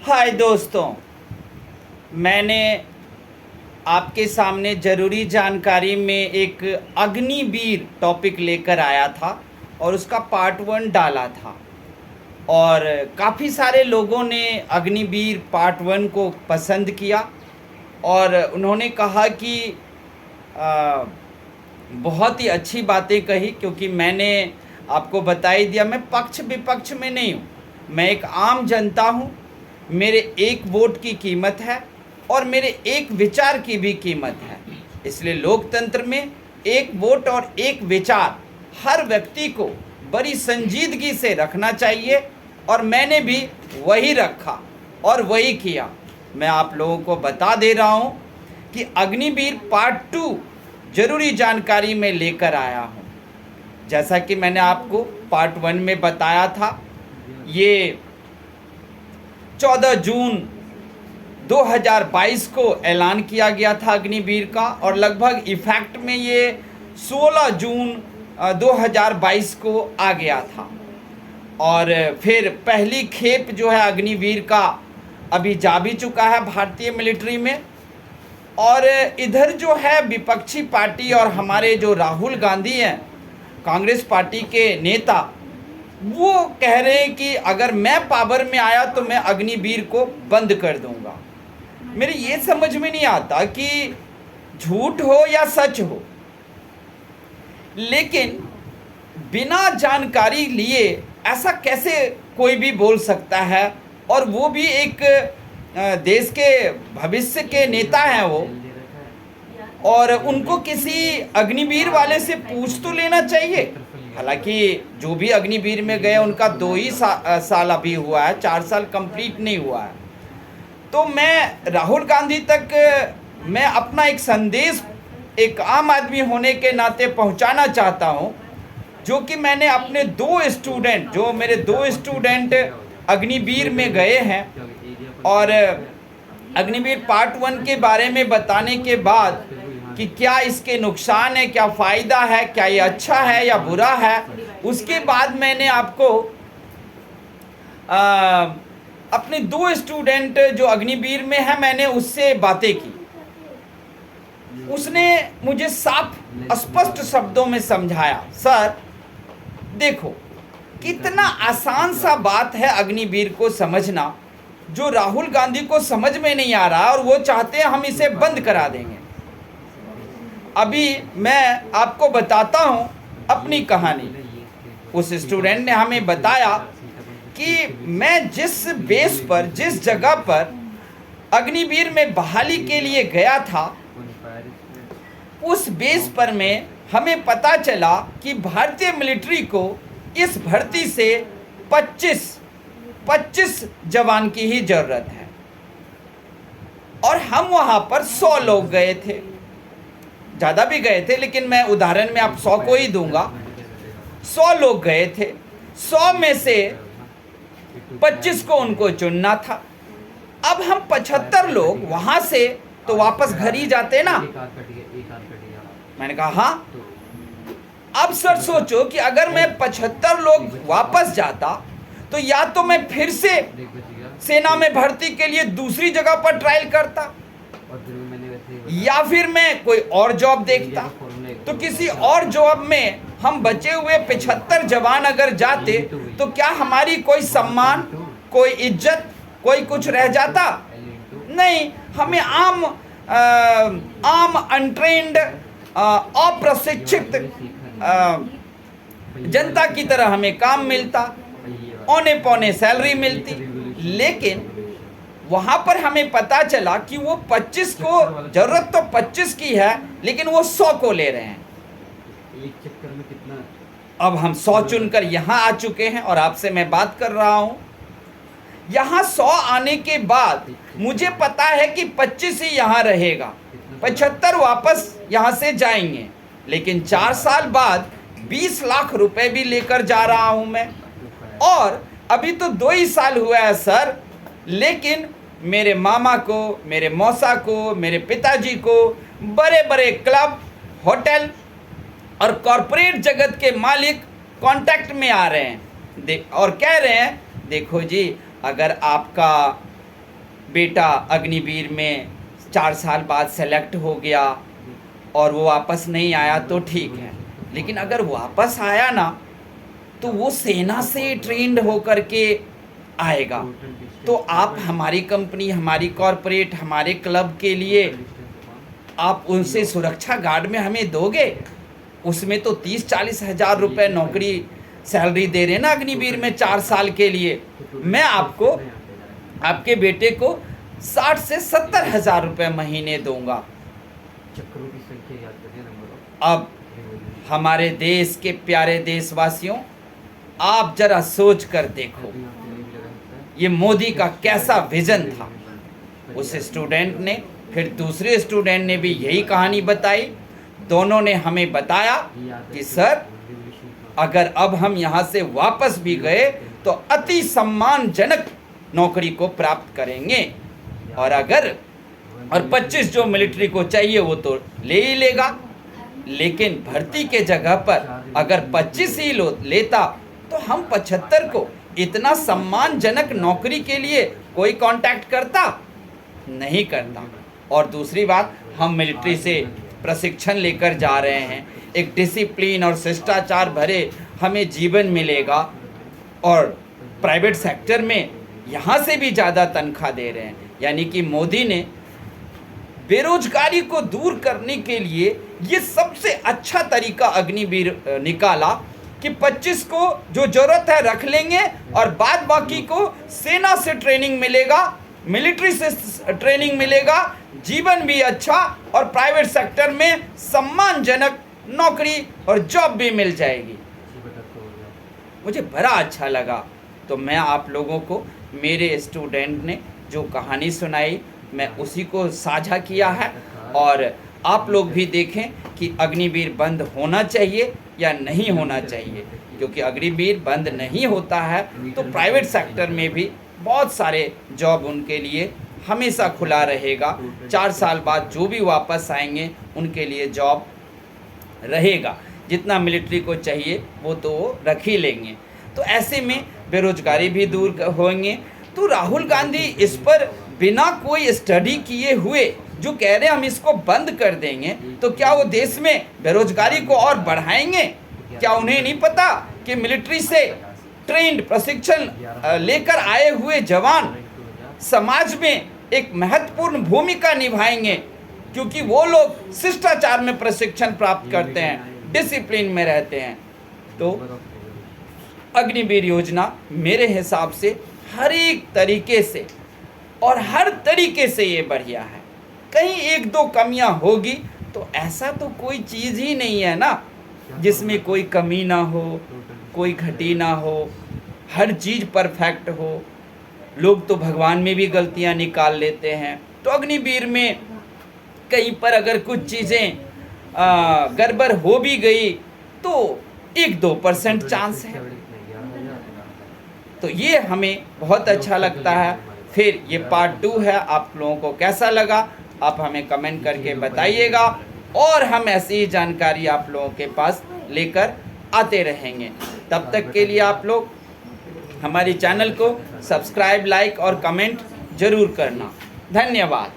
हाय दोस्तों, मैंने आपके सामने ज़रूरी जानकारी में एक अग्निवीर टॉपिक लेकर आया था और उसका पार्ट 1 डाला था और काफ़ी सारे लोगों ने अग्निवीर पार्ट 1 को पसंद किया और उन्होंने कहा कि आ, बहुत ही अच्छी बातें कही, क्योंकि मैंने आपको बता ही दिया मैं पक्ष विपक्ष में नहीं हूँ। मैं एक आम जनता हूँ। मेरे एक वोट की कीमत है और मेरे एक विचार की भी कीमत है। इसलिए लोकतंत्र में एक वोट और एक विचार हर व्यक्ति को बड़ी संजीदगी से रखना चाहिए और मैंने भी वही रखा और वही किया। मैं आप लोगों को बता दे रहा हूँ कि अग्निवीर पार्ट 2 जरूरी जानकारी में लेकर आया हूँ। जैसा कि मैंने आपको पार्ट 1 में बताया था, ये 14 जून 2022 को ऐलान किया गया था अग्निवीर का और लगभग इफेक्ट में ये 16 जून 2022 को आ गया था। और फिर पहली खेप जो है अग्निवीर का अभी जा भी चुका है भारतीय मिलिट्री में। और इधर जो है विपक्षी पार्टी और हमारे जो राहुल गांधी हैं, कांग्रेस पार्टी के नेता, वो कह रहे हैं कि अगर मैं पावर में आया तो मैं अग्निवीर को बंद कर दूंगा। मेरे ये समझ में नहीं आता कि झूठ हो या सच हो, लेकिन बिना जानकारी लिए ऐसा कैसे कोई भी बोल सकता है, और वो भी एक देश के भविष्य के नेता हैं वो, और उनको किसी अग्निवीर वाले से पूछ तो लेना चाहिए। हालांकि जो भी अग्निवीर में गए उनका 2 ही साल अभी हुआ है, 4 साल कंप्लीट नहीं हुआ है। तो मैं राहुल गांधी तक मैं अपना एक संदेश एक आम आदमी होने के नाते पहुंचाना चाहता हूं, जो कि मैंने अपने 2 स्टूडेंट, जो मेरे 2 स्टूडेंट अग्निवीर में गए हैं, और अग्निवीर पार्ट 1 के बारे में बताने के बाद कि क्या इसके नुकसान है, क्या फ़ायदा है, क्या ये अच्छा है या बुरा है, उसके बाद मैंने आपको अपने 2 स्टूडेंट जो अग्निवीर में है, मैंने उससे बातें की। उसने मुझे साफ स्पष्ट शब्दों में समझाया, सर देखो कितना आसान सा बात है अग्निवीर को समझना, जो राहुल गांधी को समझ में नहीं आ रहा और वो चाहते हैं हम इसे बंद करा देंगे। अभी मैं आपको बताता हूं अपनी कहानी। उस स्टूडेंट ने हमें बताया कि मैं जिस बेस पर, जिस जगह पर अग्निवीर में बहाली के लिए गया था, उस बेस पर में हमें पता चला कि भारतीय मिलिट्री को इस भर्ती से 25 जवान की ही जरूरत है, और हम वहां पर 100 लोग गए थे। ज़्यादा भी गए थे, लेकिन मैं उदाहरण में आप 100 को ही दूंगा। 100 लोग गए थे, 100 में से 25 को उनको चुनना था। अब हम 75 लोग वहां से तो वापस घर ही जाते ना। मैंने कहा हाँ। अब सर सोचो कि अगर मैं 75 लोग वापस जाता तो या तो मैं फिर से सेना में भर्ती के लिए दूसरी जगह पर ट्रायल करता, या फिर मैं कोई और जॉब देखता। तो किसी और जॉब में हम बचे हुए 75 जवान अगर जाते तो क्या हमारी कोई सम्मान, कोई इज्जत, कोई कुछ रह जाता? नहीं। हमें आम अनट्रेन्ड, अप्रशिक्षित जनता की तरह हमें काम मिलता, औने पौने सैलरी मिलती। लेकिन वहां पर हमें पता चला कि वो 25 को जरूरत तो 25 की है, लेकिन वो 100 को ले रहे हैं। एक चक्कर में कितना। अब हम 100 चुनकर यहां आ चुके हैं और आपसे मैं बात कर रहा हूं। यहां 100 आने के बाद मुझे पता है कि 25 ही यहां रहेगा, 75 वापस यहां से जाएंगे। लेकिन 4 साल बाद 20 लाख रुपए भी लेकर जा रहा हूं मैं, और अभी तो 2 ही साल हुआ है सर, लेकिन मेरे मामा को, मेरे मौसा को, मेरे पिताजी को बड़े बड़े क्लब, होटल और कॉरपोरेट जगत के मालिक कांटेक्ट में आ रहे हैं और कह रहे हैं, देखो जी, अगर आपका बेटा अग्निवीर में 4 साल बाद सेलेक्ट हो गया और वो वापस नहीं आया तो ठीक है, लेकिन अगर वापस आया ना तो वो सेना से ट्रेंड होकर के आएगा। तो आप हमारी कंपनी, हमारी कॉरपोरेट, हमारे क्लब के लिए आप उनसे सुरक्षा गार्ड में हमें दोगे? उसमें तो 30-40 हज़ार रुपये नौकरी सैलरी दे रहे हैं ना अग्निवीर में 4 साल के लिए। मैं आपको, आपके बेटे को 60 से 70 हज़ार रुपये महीने दूंगा। अब हमारे देश के प्यारे देशवासियों, आप जरा सोच कर देखो, ये मोदी का कैसा विजन था। उस स्टूडेंट ने, फिर दूसरे स्टूडेंट ने भी यही कहानी बताई। दोनों ने हमें बताया कि सर, अगर अब हम यहाँ से वापस भी गए तो अति सम्मानजनक नौकरी को प्राप्त करेंगे, और 25 जो मिलिट्री को चाहिए वो तो ले ही लेगा, लेकिन भर्ती के जगह पर अगर 25 ही लेता तो हम 75 को इतना सम्मानजनक नौकरी के लिए कोई कांटेक्ट करता? नहीं करता। और दूसरी बात, हम मिलिट्री से प्रशिक्षण लेकर जा रहे हैं, एक डिसिप्लिन और शिष्टाचार भरे हमें जीवन मिलेगा, और प्राइवेट सेक्टर में यहाँ से भी ज़्यादा तनख्वाह दे रहे हैं। यानी कि मोदी ने बेरोजगारी को दूर करने के लिए ये सबसे अच्छा तरीका अग्निवीर निकाला कि 25 को जो ज़रूरत है रख लेंगे और बाद बाकी को सेना से ट्रेनिंग मिलेगा, मिलिट्री से ट्रेनिंग मिलेगा, जीवन भी अच्छा और प्राइवेट सेक्टर में सम्मानजनक नौकरी और जॉब भी मिल जाएगी। मुझे बड़ा अच्छा लगा। तो मैं आप लोगों को, मेरे स्टूडेंट ने जो कहानी सुनाई, मैं उसी को साझा किया है, और आप लोग भी देखें कि अग्निवीर बंद होना चाहिए या नहीं होना चाहिए, क्योंकि अग्निवीर बंद नहीं होता है तो प्राइवेट सेक्टर में भी बहुत सारे जॉब उनके लिए हमेशा खुला रहेगा। 4 साल बाद जो भी वापस आएंगे उनके लिए जॉब रहेगा। जितना मिलिट्री को चाहिए वो तो वो रख ही लेंगे। तो ऐसे में बेरोजगारी भी दूर होंगे। तो राहुल गांधी इस पर बिना कोई स्टडी किए हुए जो कह रहे हैं हम इसको बंद कर देंगे, तो क्या वो देश में बेरोजगारी को और बढ़ाएंगे? क्या उन्हें नहीं पता कि मिलिट्री से ट्रेंड, प्रशिक्षण लेकर आए हुए जवान समाज में एक महत्वपूर्ण भूमिका निभाएंगे, क्योंकि वो लोग शिष्टाचार में प्रशिक्षण प्राप्त करते हैं, डिसिप्लिन में रहते हैं। तो अग्निवीर योजना मेरे हिसाब से हर एक तरीके से और हर तरीके से ये बढ़िया है। कहीं 1-2 कमियां होगी तो ऐसा तो कोई चीज़ ही नहीं है ना जिसमें कोई कमी ना हो, कोई घटी ना हो, हर चीज़ परफेक्ट हो। लोग तो भगवान में भी गलतियां निकाल लेते हैं। तो अग्निवीर में कहीं पर अगर कुछ चीज़ें गड़बड़ हो भी गई तो 1-2% चांस है। तो ये हमें बहुत अच्छा लगता है। फिर ये पार्ट 2 है, आप लोगों को कैसा लगा आप हमें कमेंट करके बताइएगा, और हम ऐसी ही जानकारी आप लोगों के पास लेकर आते रहेंगे। तब तक के लिए आप लोग हमारी चैनल को सब्सक्राइब, लाइक और कमेंट जरूर करना। धन्यवाद।